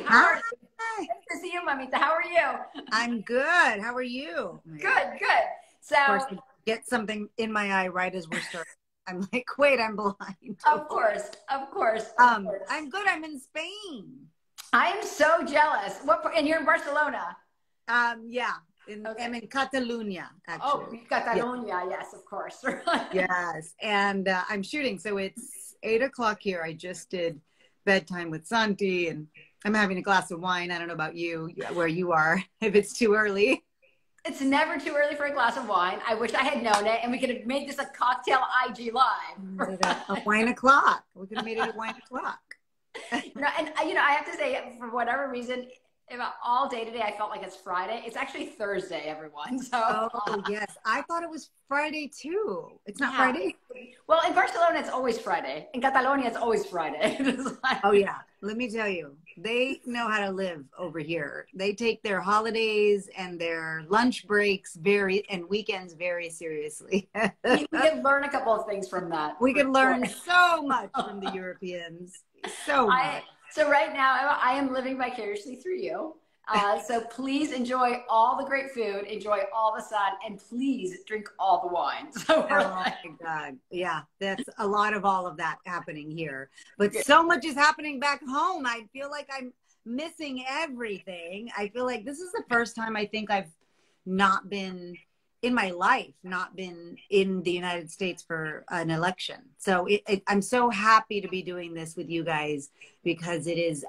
How are Hi. you? Nice to see you, Mamita. How are you? I'm good. How are you? Oh my God. Good, good. So, Of course, I get something in my eye right as we're starting. I'm like, wait, I'm blind. of course, of course, of course. I'm good. I'm in Spain. I am so jealous. And you're in Barcelona. Yeah. Okay. I'm in Catalonia, Oh, actually. Yeah. Catalonia. Yes, of course. Yes. And I'm shooting. So it's 8 o'clock here. I just did bedtime with Santi and I'm having a glass of wine. I don't know about you, where you are, if it's too early. It's never too early for a glass of wine. I wish I had known it, and we could have made this a cocktail IG live. A wine o'clock. We could have made it a wine o'clock. I have to say, for whatever reason, about all day today, I felt like it's Friday. It's actually Thursday, everyone. So, Oh, yes. I thought it was Friday too. It's not yeah. Friday. Well, in Barcelona, it's always Friday. In Catalonia, it's always Friday. Oh, yeah. Let me tell you, they know how to live over here. They take their holidays and their lunch breaks and weekends very seriously. we can learn a couple of things from that. We can learn so much from the Europeans. So much. So right now, I am living vicariously through you. So please enjoy all the great food, enjoy all the sun, and please drink all the wine. So oh my God. Yeah, that's a lot of all of that happening here. But so much is happening back home. I feel like I'm missing everything. I feel like this is the first time I think I've not been in my life, not been in the United States for an election. So I'm so happy to be doing this with you guys because it is,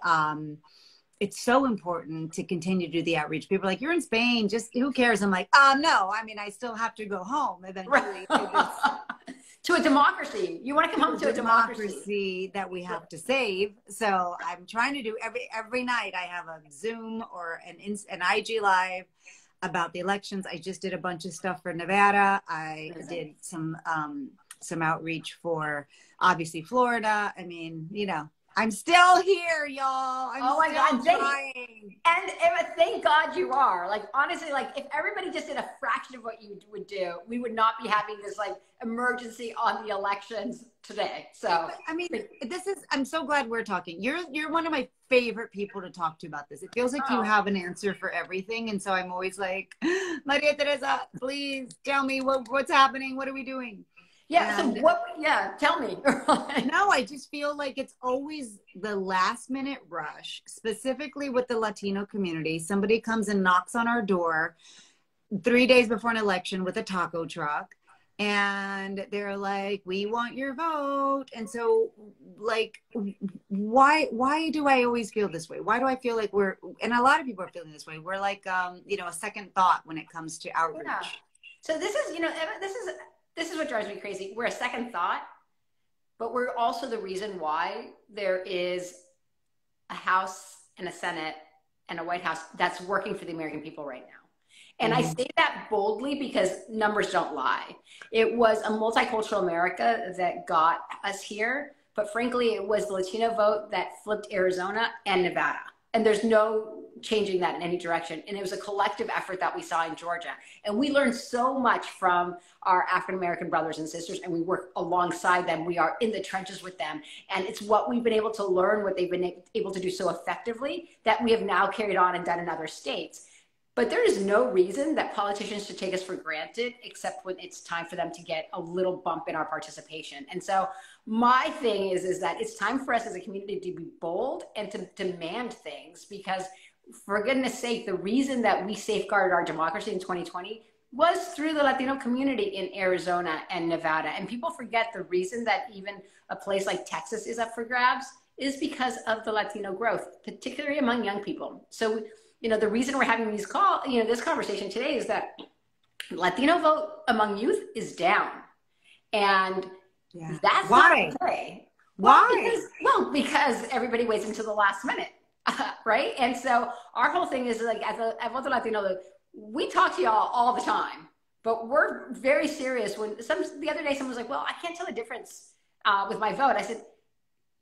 it's so important to continue to do the outreach. People are like, you're in Spain, just who cares? I'm like, no, I mean, I still have to go home eventually. To a democracy. You want to come home to a democracy that we have to save. So I'm trying to do every night. I have a Zoom or an IG live about the elections. I just did a bunch of stuff for Nevada. I did some outreach for obviously Florida. I mean, I'm still here, y'all. I'm oh my God, trying. And thank God you are. Like, honestly, like if everybody just did a fraction of what you would do, we would not be having this like emergency on the elections today. So I mean, I'm so glad we're talking. You're one of my favorite people to talk to about this. It feels like you have an answer for everything. And so I'm always like, Maria Teresa, please tell me what's happening. What are we doing? Yeah. And tell me. No, I just feel like it's always the last minute rush, specifically with the Latino community. Somebody comes and knocks on our door 3 days before an election with a taco truck. And they're like, we want your vote. And so like, why do I always feel this way? Why do I feel like and a lot of people are feeling this way. We're like, a second thought when it comes to outreach. Yeah. So this is, this is what drives me crazy. We're a second thought, but we're also the reason why there is a House and a Senate and a White House that's working for the American people right now. And I say that boldly because numbers don't lie. It was a multicultural America that got us here, but frankly, it was the Latino vote that flipped Arizona and Nevada. And there's no changing that in any direction. And it was a collective effort that we saw in Georgia. And we learned so much from our African-American brothers and sisters, and we work alongside them. We are in the trenches with them. And it's what we've been able to learn, what they've been able to do so effectively, that we have now carried on and done in other states. But there is no reason that politicians should take us for granted, except when it's time for them to get a little bump in our participation. And so my thing is that it's time for us as a community to be bold and to demand things, because for goodness sake, the reason that we safeguarded our democracy in 2020 was through the Latino community in Arizona and Nevada. And people forget the reason that even a place like Texas is up for grabs is because of the Latino growth, particularly among young people. So, the reason we're having this conversation today is that Latino vote among youth is down. And that's why? Not okay. Why? Because everybody waits until the last minute, right? And so our whole thing is like, at Voto Latino, we talk to y'all all the time, but we're very serious. The other day someone was like, well, I can't tell the difference with my vote. I said,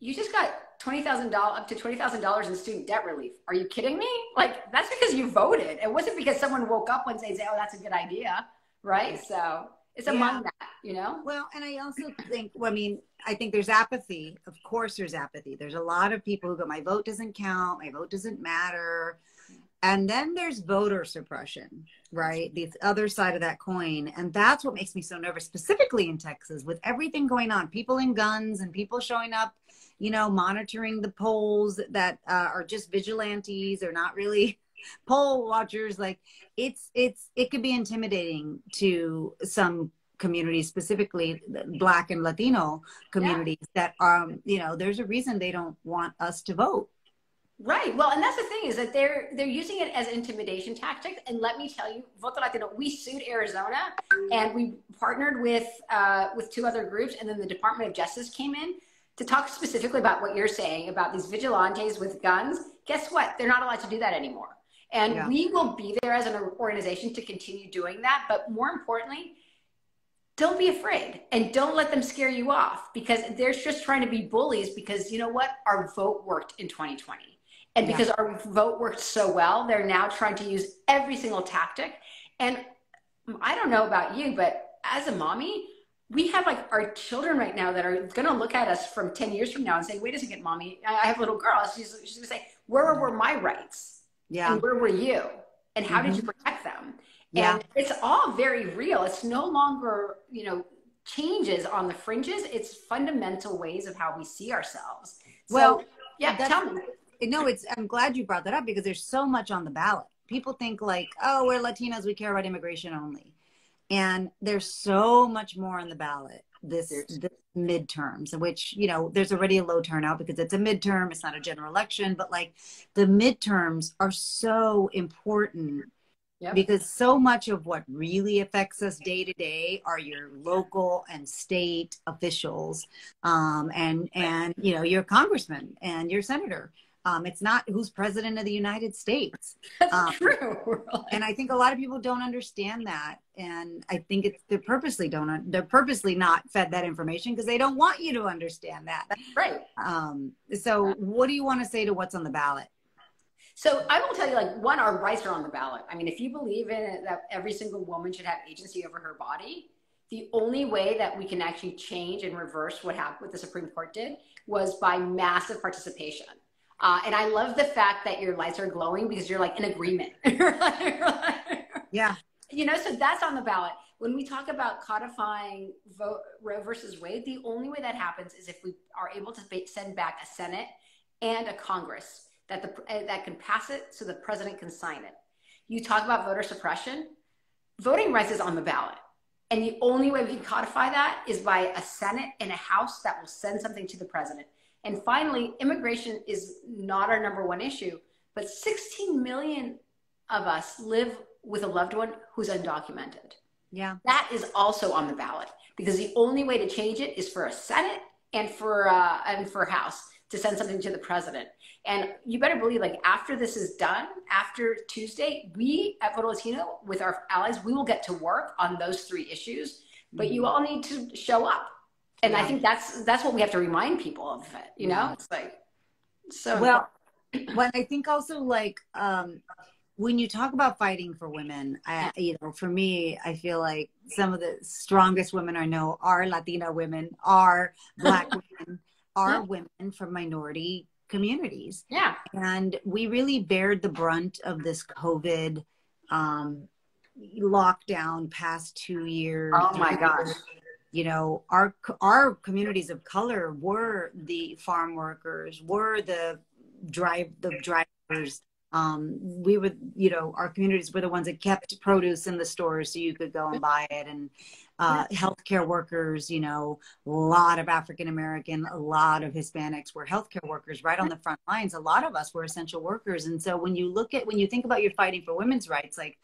you just got up to $20,000 in student debt relief. Are you kidding me? Like, that's because you voted. It wasn't because someone woke up one day and said, oh, that's a good idea. Right. So it's among that. you know? Well, and I also think, well, I mean, I think there's apathy. Of course, there's apathy. There's a lot of people who go, my vote doesn't count, my vote doesn't matter. And then there's voter suppression, right? The other side of that coin. And that's what makes me so nervous, specifically in Texas, with everything going on, people in guns and people showing up, you know, monitoring the polls that are just vigilantes or not really poll watchers. Like it could be intimidating to some communities, specifically Black and Latino communities that, you know, there's a reason they don't want us to vote. Right. Well, and that's the thing is that they're using it as intimidation tactics. And let me tell you, Voto Latino, we sued Arizona and we partnered with 2 other groups, and then the Department of Justice came in to talk specifically about what you're saying about these vigilantes with guns. Guess what? They're not allowed to do that anymore. And we will be there as an organization to continue doing that. But more importantly, don't be afraid and don't let them scare you off, because they're just trying to be bullies, because you know what? Our vote worked in 2020. And because our vote worked so well, they're now trying to use every single tactic. And I don't know about you, but as a mommy, we have like our children right now that are going to look at us from 10 years from now and say, wait a second, mommy, I have a little girl. She's going to say, where were my rights? Yeah. And where were you? And how did you protect them? And it's all very real. It's no longer, you know, changes on the fringes. It's fundamental ways of how we see ourselves. Well, so, tell me. No, I'm glad you brought that up, because there's so much on the ballot. People think like, oh, we're Latinos, we care about immigration only. And there's so much more on the ballot this midterms, which, you know, there's already a low turnout because it's a midterm. It's not a general election, but like the midterms are so important. Yep. Because so much of what really affects us day to day are your local and state officials, and you know, your congressman and your senator. It's not who's president of the United States. That's true. And I think a lot of people don't understand that. And I think they're purposely not fed that information because they don't want you to understand that. That's right. So what do you want to say to what's on the ballot? So I will tell you, like, one, our rights are on the ballot. I mean, if you believe in it, that every single woman should have agency over her body, the only way that we can actually change and reverse what happened, what the Supreme Court did, was by massive participation. And I love the fact that your lights are glowing because you're like in agreement. Yeah. You know, so that's on the ballot. When we talk about codifying Roe versus Wade, the only way that happens is if we are able to send back a Senate and a Congress that can pass it so the president can sign it. You talk about voter suppression. Voting rights is on the ballot. And the only way we can codify that is by a Senate and a House that will send something to the president. And finally, immigration is not our #1 issue, but 16 million of us live with a loved one who's undocumented. Yeah. That is also on the ballot, because the only way to change it is for a Senate and for a House to send something to the president. And you better believe, like, after this is done, after Tuesday, we at Voto Latino, with our allies, we will get to work on those 3 issues, but you all need to show up. And I think that's what we have to remind people of it. You know, it's like, so. Well, when I think also, like, when you talk about fighting for women, you know, for me, I feel like some of the strongest women I know are Latina women, are Black women, are women from minority communities. Yeah. And we really bared the brunt of this COVID lockdown past 2 years. Oh my gosh. You know, our communities of color were the farm workers, were the drivers. We were, you know, our communities were the ones that kept produce in the stores so you could go and buy it. And healthcare workers, you know, a lot of African American, a lot of Hispanics were healthcare workers right on the front lines. A lot of us were essential workers. And so when you think about your fighting for women's rights, like,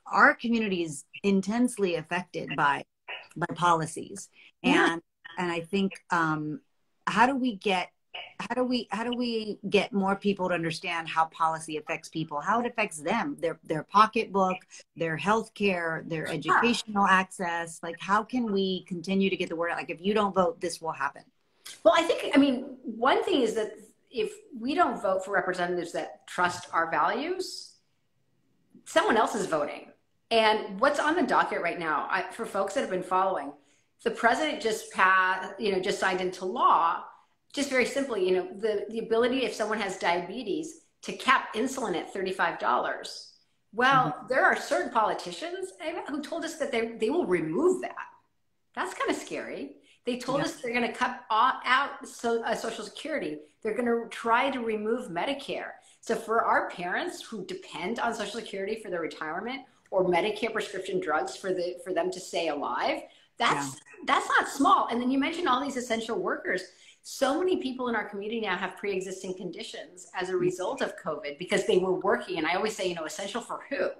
our community is intensely affected by policies. And I think, how do we get more people to understand how policy affects people, how it affects them, their pocketbook, their healthcare, their educational access? Like, how can we continue to get the word out? Like, if you don't vote, this will happen. Well, I mean, one thing is that if we don't vote for representatives that trust our values, someone else is voting. And what's on the docket right now, for folks that have been following, the president just passed, just signed into law, just very simply, the ability, if someone has diabetes, to cap insulin at $35. Well, there are certain politicians who told us that they will remove that. That's kind of scary. They told us they're going to cut out Social Security. They're going to try to remove Medicare. So for our parents who depend on Social Security for their retirement, or Medicare prescription drugs for them to stay alive, that's not small. And then you mentioned all these essential workers. So many people in our community now have pre-existing conditions as a result of COVID because they were working. And I always say, essential for who?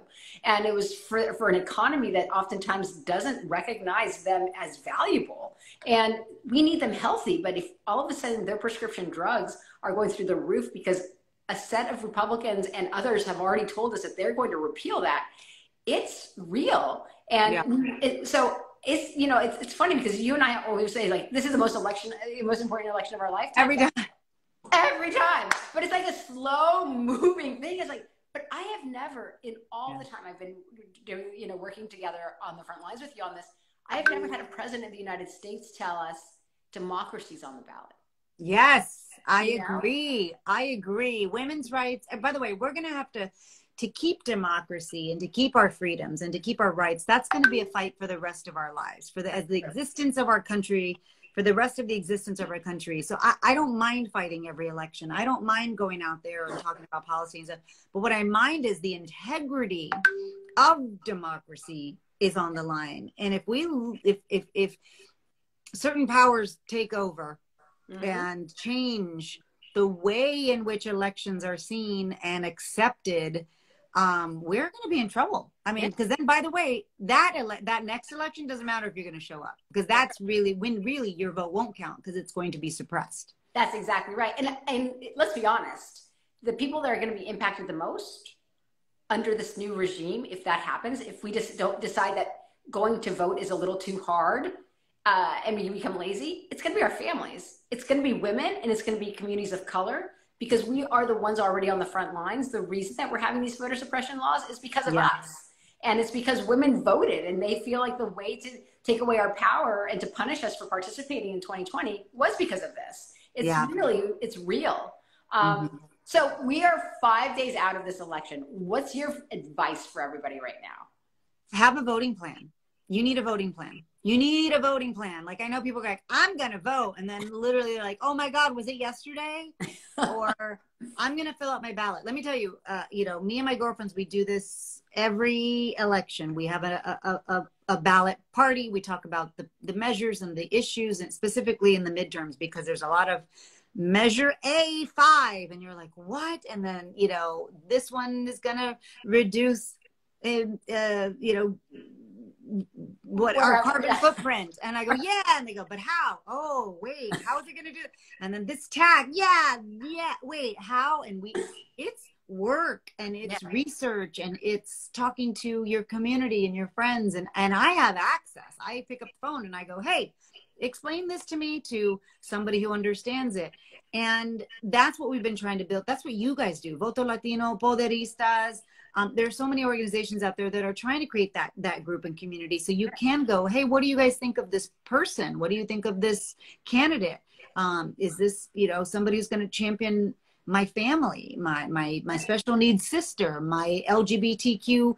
And it was for an economy that oftentimes doesn't recognize them as valuable. And we need them healthy. But if all of a sudden their prescription drugs are going through the roof because a set of Republicans and others have already told us that they're going to repeal that, it's real. And so it's funny because you and I always say, like, this is the most important election of our lifetime. Every time. But it's like a slow moving thing. It's like, but I have never, in all the time I've been doing, working together on the front lines with you on this, I have never had a president of the United States tell us democracy's on the ballot. Yes, I agree. I agree. Women's rights. And by the way, we're going to have to keep democracy and to keep our freedoms and to keep our rights. That's going to be a fight for the rest of our lives, as the existence of our country, for the rest of the existence of our country. So I don't mind fighting every election. I don't mind going out there and talking about policy and stuff. But what I mind is the integrity of democracy is on the line. And if certain powers take over and change the way in which elections are seen and accepted, we're going to be in trouble. I mean, because then, by the way, that next election doesn't matter if you're going to show up, because that's when really your vote won't count because it's going to be suppressed. That's exactly right. And let's be honest, the people that are going to be impacted the most under this new regime, if that happens, if we just don't decide that going to vote is a little too hard and we become lazy, it's going to be our families. It's going to be women, and it's going to be communities of color, because we are the ones already on the front lines. The reason that we're having these voter suppression laws is because of us. And it's because women voted, and they feel like the way to take away our power and to punish us for participating in 2020 was because of this. It's real. So we are 5 days out of this election. What's your advice for everybody right now? Have a voting plan. You need a voting plan. You need a voting plan. Like, I know people go like, I'm going to vote. And then literally they're like, oh my God, was it yesterday? Or I'm going to fill out my ballot. Let me tell you, me and my girlfriends, we do this every election. We have a ballot party. We talk about the measures and the issues, and specifically in the midterms, because there's a lot of measure A5 and you're like, what? And then, this one is going to reduce, what our carbon footprint. And I go, and they go, but how? Oh, wait, how is it going to do it? And then this tag, wait, how? And it's work, and it's research, and it's talking to your community and your friends. And I have access. I pick up the phone and I go, hey, explain this to me, to somebody who understands it. And that's what we've been trying to build. That's what you guys do. Voto Latino, Poderistas. There are so many organizations out there that are trying to create that group and community. So you can go, hey, what do you guys think of this person? What do you think of this candidate? Is this, somebody who's going to champion my family, my special needs sister, my LGBTQ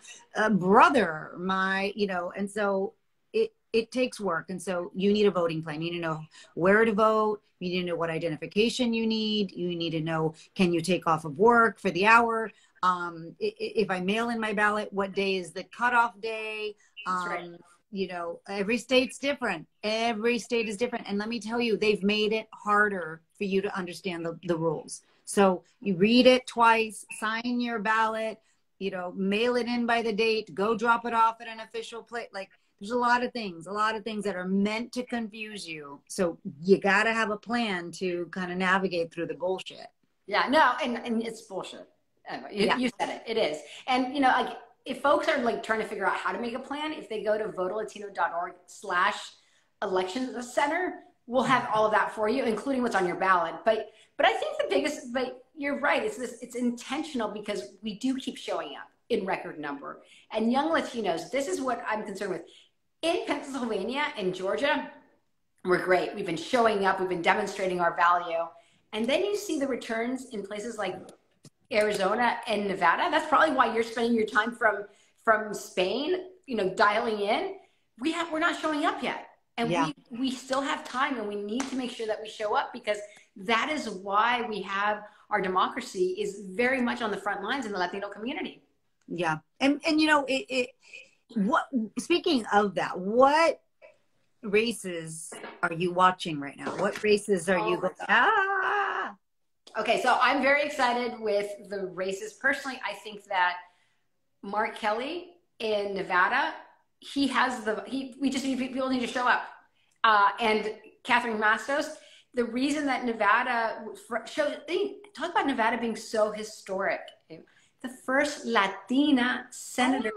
brother, and so it takes work. And so you need a voting plan. You need to know where to vote. You need to know what identification you need. You need to know, can you take off of work for the hour? If I mail in my ballot, what day is the cutoff day? Every state's different. Every state is different. And let me tell you, they've made it harder for you to understand the rules. So you read it twice, sign your ballot, mail it in by the date, go drop it off at an official place. Like, there's a lot of things that are meant to confuse you. So you got to have a plan to kind of navigate through the bullshit. Yeah, no, and it's bullshit. Anyway, you said it. It is. And, like, if folks are like trying to figure out how to make a plan, if they go to votolatino.org/election center, we'll have all of that for you, including what's on your ballot. But I think but you're right. It's intentional, because we do keep showing up in record number. And young Latinos, this is what I'm concerned with. In Pennsylvania and Georgia, we're great. We've been showing up, we've been demonstrating our value. And then you see the returns in places like Arizona and Nevada. That's probably why you're spending your time from Spain, you know, dialing in. We're not showing up yet. And Yeah. we still have time, and we need to make sure that we show up, because that is why we have our democracy is very much on the front lines in the Latino community. Yeah. And you know, what, speaking of that, what races are you watching right now? What races are you going? Ah. Okay, so I'm very excited with the races. Personally, I think that Mark Kelly in Nevada, we just need people need to show up. And Catherine Mastos, the reason that Nevada talk about Nevada being so historic. The first Latina senator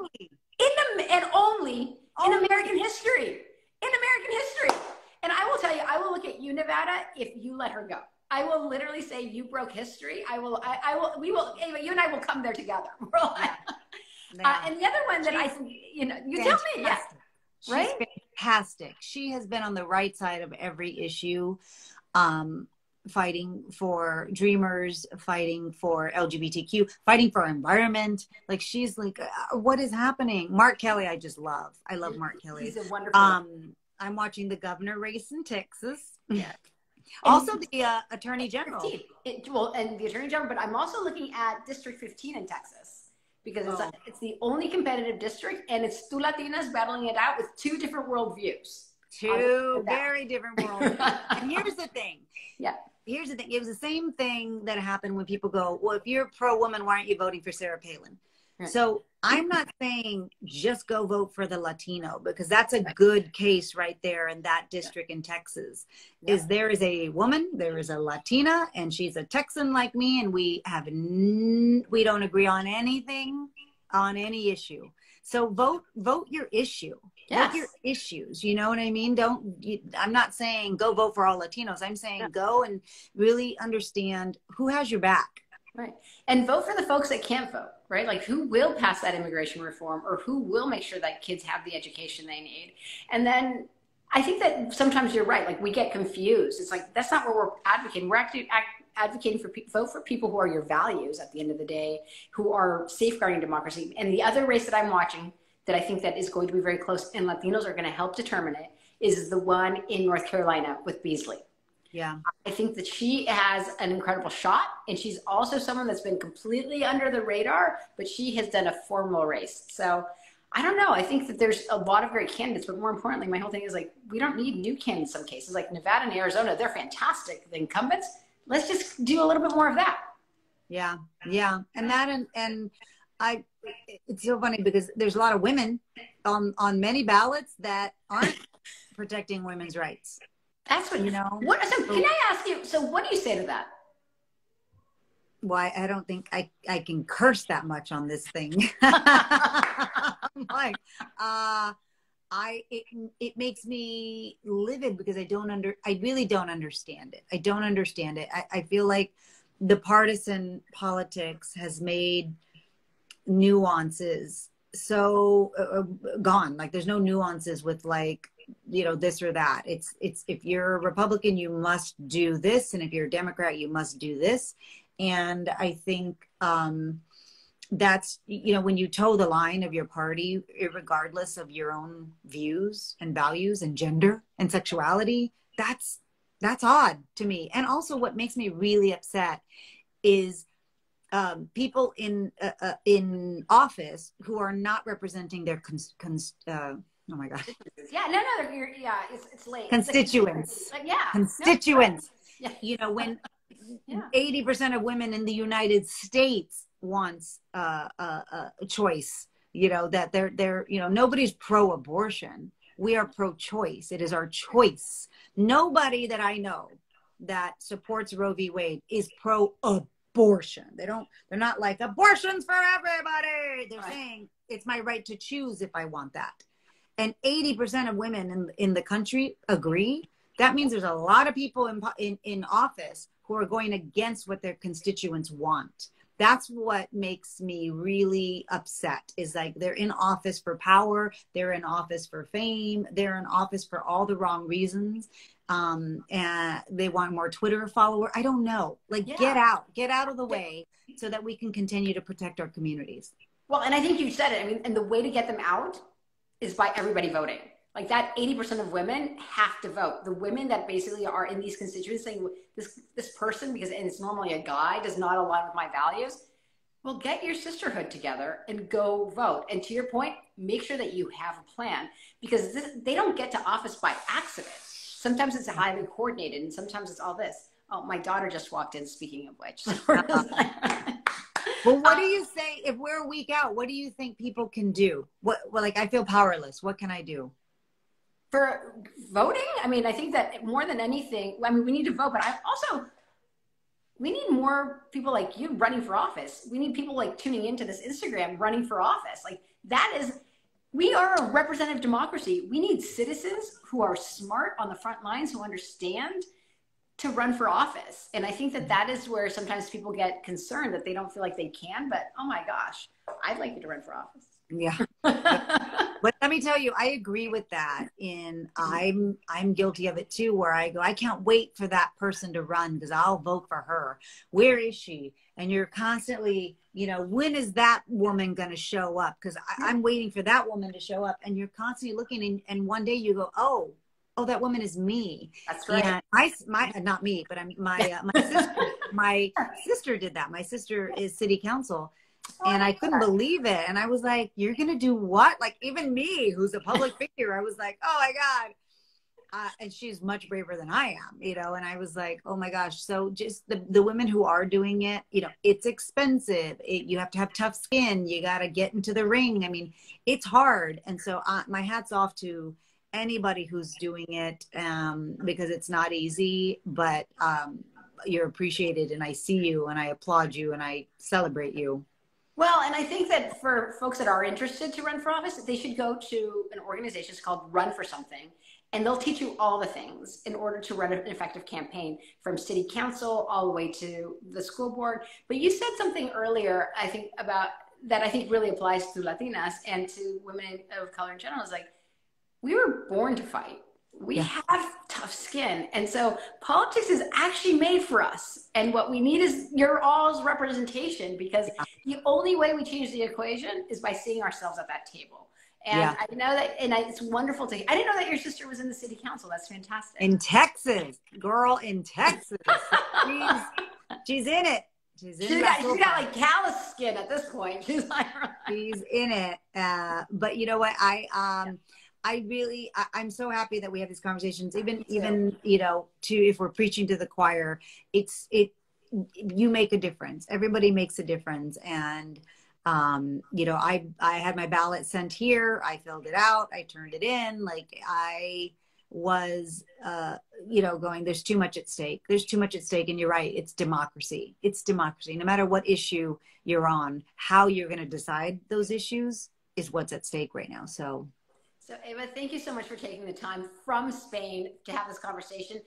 only in American history. In American history. And I will tell you, I will look at you, Nevada, if you let her go. I will literally say you broke history. Eva, you and I will come there together. And the other one that I think, you know, you tell me, yeah. Right? She's fantastic. She has been on the right side of every issue, fighting for dreamers, fighting for LGBTQ, fighting for our environment. Like, she's like, what is happening? Mark Kelly, I just love. I love Mark Kelly. He's a wonderful. I'm watching the governor race in Texas. Yeah. Also the attorney general. And the attorney general, but I'm also looking at District 15 in Texas, because it's the only competitive district, and it's two Latinas battling it out with two different worldviews. Two very different worldviews. And here's the thing. Yeah. Here's the thing. It was the same thing that happened when people go, well, if you're pro-woman, why aren't you voting for Sarah Palin? Right. So I'm not saying just go vote for the Latino, because that's a good case right there in that district in Texas. Yeah. There is a woman, there is a Latina, and she's a Texan like me, and we don't agree on anything, on any issue. So vote your issue. Yes. Vote your issues. You know what I mean? I'm not saying go vote for all Latinos. I'm saying go and really understand who has your back. Right. And vote for the folks that can't vote, right? Like, who will pass that immigration reform, or who will make sure that kids have the education they need. And then I think that sometimes you're right. Like, we get confused. It's like, that's not what we're advocating. We're actually advocating for vote for people who are your values at the end of the day, who are safeguarding democracy. And the other race that I'm watching that I think that is going to be very close, and Latinos are going to help determine it, is the one in North Carolina with Beasley. Yeah. I think that she has an incredible shot, and she's also someone that's been completely under the radar, but she has done a formal race. So I don't know. I think that there's a lot of great candidates, but more importantly, my whole thing is like, we don't need new candidates in some cases. Like Nevada and Arizona, they're fantastic. The incumbents, let's just do a little bit more of that. Yeah. Yeah. And that, and it's so funny because there's a lot of women on many ballots that aren't protecting women's rights. That's what, you know. So can I ask you, so what do you say to that? Why, I don't think I can curse that much on this thing. I'm like, it makes me livid because I really don't understand it. I don't understand it. I feel like the partisan politics has made nuances so gone. Like, there's no nuances with, like, you know, this or that. It's if you're a Republican, you must do this, and if you're a Democrat, you must do this. And I think that's, you know, when you toe the line of your party, regardless of your own views and values and gender and sexuality, that's odd to me. And also, what makes me really upset is people in office who are not representing their oh my God. Yeah, no, it's late. Constituents. Constituents. Yeah. You know, when 80% of women in the United States wants a choice, you know, that they're, you know, nobody's pro-abortion. We are pro-choice. It is our choice. Nobody that I know that supports Roe v. Wade is pro-abortion. They're not like, abortion's for everybody. They're saying it's my right to choose if I want that. And 80% of women in the country agree. That means there's a lot of people in office who are going against what their constituents want. that's what makes me really upset, is like they're in office for power, they're in office for fame, they're in office for all the wrong reasons. And they want more Twitter follower. I don't know. Like, get out of the way so that we can continue to protect our communities. Well, and I think you said it. I mean, and the way to get them out is by everybody voting. Like that 80% of women have to vote. The women that basically are in these constituents saying this person, because and it's normally a guy, does not align with my values. Well, get your sisterhood together and go vote. And to your point, make sure that you have a plan, because they don't get to office by accident. Sometimes it's highly coordinated, and sometimes it's all this. Oh, my daughter just walked in, speaking of which. Well, what do you say if we're a week out? What do you think people can do? Well, like, I feel powerless. What can I do? For voting? I mean, I think that more than anything, I mean, we need to vote, but we need more people like you running for office. We need people like tuning into this Instagram running for office. Like we are a representative democracy. We need citizens who are smart on the front lines, who understand, to run for office. And I think that is where sometimes people get concerned that they don't feel like they can, but oh my gosh, I'd like you to run for office. Yeah. But let me tell you, I agree with that. I'm guilty of it too, where I go, I can't wait for that person to run because I'll vote for her. Where is she? And you're constantly, when is that woman going to show up? Because I'm waiting for that woman to show up, and you're constantly looking, and one day you go, oh, that woman is me. That's right. And not me, but my sister did that. My sister is city council. And I couldn't believe it. And I was like, you're going to do what? Like, even me, who's a public figure, I was like, oh my God. And she's much braver than I am, and I was like, oh my gosh. So just the women who are doing it, it's expensive. You have to have tough skin. You got to get into the ring. I mean, it's hard. And so my hat's off to anybody who's doing it, because it's not easy, but you're appreciated, and I see you, and I applaud you, and I celebrate you. Well, and I think that for folks that are interested to run for office, they should go to an organization. It's called Run for Something, and they'll teach you all the things in order to run an effective campaign, from city council all the way to the school board. But you said something earlier, I think, about that I think really applies to Latinas and to women of color in general, is like, we were born to fight. We have tough skin. And so politics is actually made for us. And what we need is your all's representation, because the only way we change the equation is by seeing ourselves at that table. And I know that, and it's wonderful to, I didn't know that your sister was in the city council. That's fantastic. In Texas, girl, in Texas. She's in it. She's got like callous skin at this point. She's in it. But you know what? I'm so happy that we have these conversations, even, if we're preaching to the choir, you make a difference. Everybody makes a difference. And, I had my ballot sent here. I filled it out. I turned it in. Like, I was, going, there's too much at stake. There's too much at stake. And you're right. It's democracy. It's democracy. No matter what issue you're on, how you're going to decide those issues is what's at stake right now. So Eva, thank you so much for taking the time from Spain to have this conversation.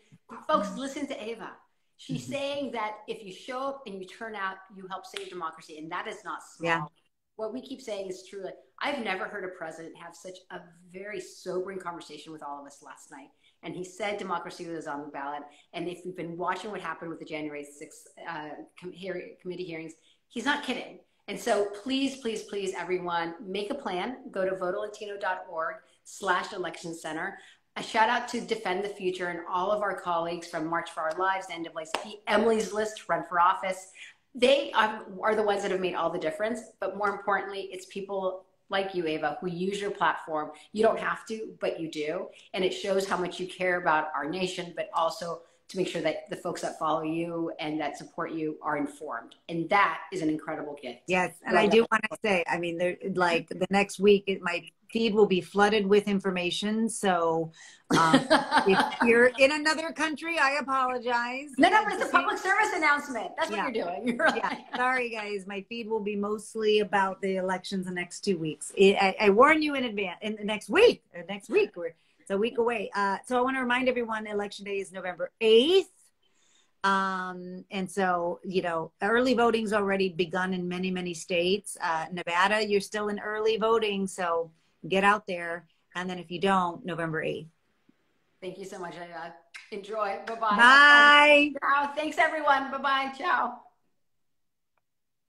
Folks, listen to Eva. She's saying that if you show up and you turn out, you help save democracy. And that is not small. Yeah. What we keep saying is true. I've never heard a president have such a very sobering conversation with all of us last night. And he said democracy was on the ballot. And if you've been watching what happened with the January 6th committee hearings, he's not kidding. And so please, please, please, everyone, make a plan. Go to votolatino.org/election center. A shout out to Defend the Future and all of our colleagues from March for Our Lives, NAACP, Emily's List, Run for Office. They are the ones that have made all the difference. But more importantly, it's people like you, Eva, who use your platform. You don't have to, but you do. And it shows how much you care about our nation, but also to make sure that the folks that follow you and that support you are informed. And that is an incredible gift. Yes. And I do want to say, I mean, like the next week, my feed will be flooded with information. So if you're in another country, I apologize. No, it's a public service announcement. That's what you're doing. You're right. Yeah. Sorry, guys. My feed will be mostly about the elections the next 2 weeks. I warn you in advance. In the next week. It's a week away. So I want to remind everyone, Election Day is November 8th. And so, you know, early voting's already begun in many, many states. Nevada, you're still in early voting, so get out there. And then if you don't, November 8th. Thank you so much. Enjoy. Bye-bye. Have fun. Bye. Ciao. Thanks, everyone. Bye-bye. Ciao.